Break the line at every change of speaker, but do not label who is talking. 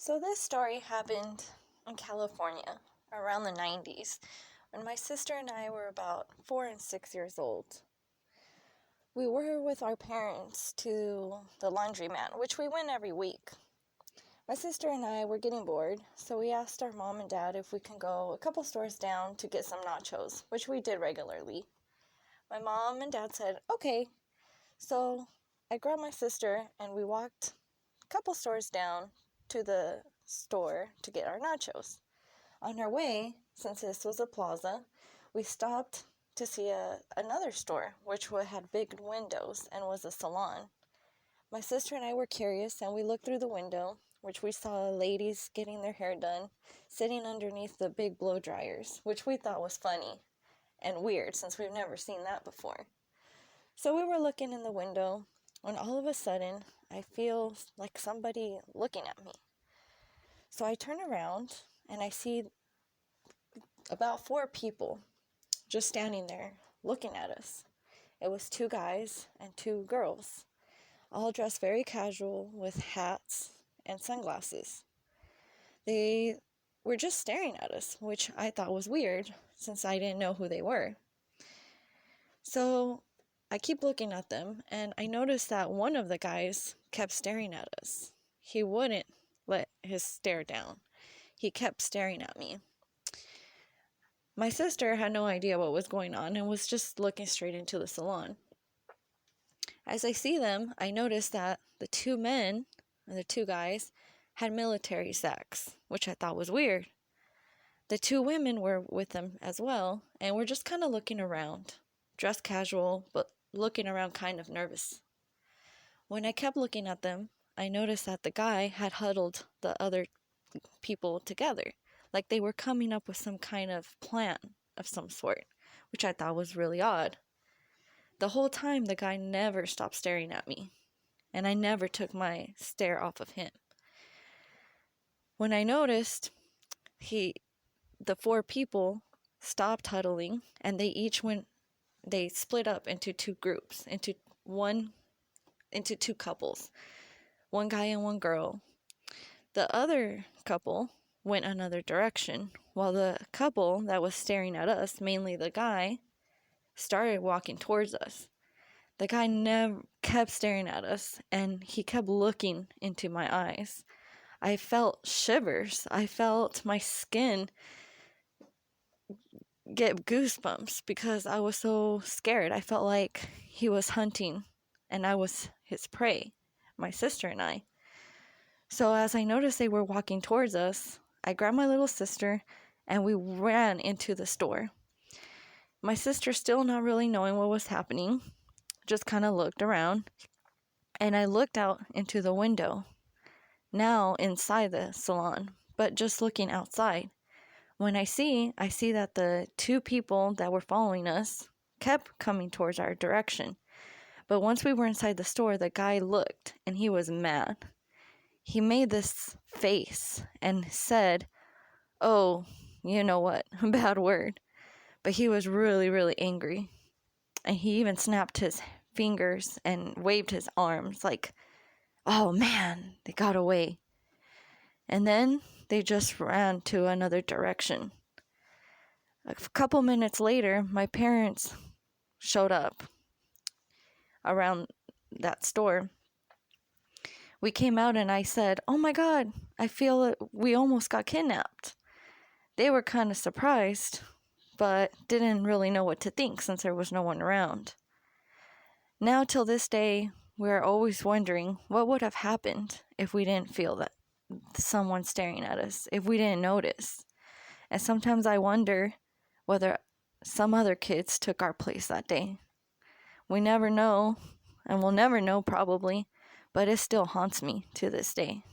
So this story happened in California around the 90s when my sister and I were about 4 and 6 years old. We were with our parents to the laundromat, which we went every week. My sister and I were getting bored, so we asked our mom and dad if we can go a couple stores down to get some nachos, which we did regularly. My mom and dad said, okay. So I grabbed my sister and we walked a couple stores down to the store to get our nachos. On our way, since this was a plaza, we stopped to see another store, which had big windows and was a salon. My sister and I were curious, and we looked through the window, which we saw ladies getting their hair done, sitting underneath the big blow dryers, which we thought was funny and weird since we've never seen that before. So we were looking in the window, when all of a sudden, I feel like somebody looking at me. So I turn around, and I see about 4 people just standing there looking at us. It was 2 guys and 2 girls, all dressed very casual with hats and sunglasses. They were just staring at us, which I thought was weird since I didn't know who they were. So I keep looking at them, and I noticed that one of the guys kept staring at us. He wouldn't let his stare down. He kept staring at me. My sister had no idea what was going on and was just looking straight into the salon. As I see them, I noticed that the 2 men, and the 2 guys, had military sacks, which I thought was weird. The 2 women were with them as well, and were just kind of looking around, dressed casual, but looking around kind of nervous. When I kept looking at them, I noticed that the guy had huddled the other people together, like they were coming up with some kind of plan of some sort, which I thought was really odd. The whole time, the guy never stopped staring at me, and I never took my stare off of him. When I noticed, the 4 people stopped huddling, and they split up into 2 groups, into 2 couples, 1 guy and 1 girl. The other couple went another direction, while the couple that was staring at us, mainly the guy, started walking towards us. The guy never kept staring at us, and he kept looking into my eyes. I felt shivers. I felt my skin get goosebumps because I was so scared. I felt like he was hunting, and I was his prey, my sister and I. So as I noticed they were walking towards us, I grabbed my little sister, and we ran into the store. My sister, still not really knowing what was happening, just kind of looked around, and I looked out into the window, now inside the salon, but just looking outside. When I see that the 2 people that were following us kept coming towards our direction. But once we were inside the store, the guy looked, and he was mad. He made this face and said, "Oh, you know what, a bad word." But he was really, really angry. And he even snapped his fingers and waved his arms like, "Oh man, they got away." And then they just ran to another direction. A couple minutes later, my parents showed up around that store. We came out, and I said, "Oh my God, I feel that we almost got kidnapped." They were kind of surprised, but didn't really know what to think since there was no one around. Now, till this day, we're always wondering what would have happened if we didn't feel that someone staring at us, if we didn't notice. And sometimes I wonder whether some other kids took our place that day. We never know, and we'll never know probably, but it still haunts me to this day.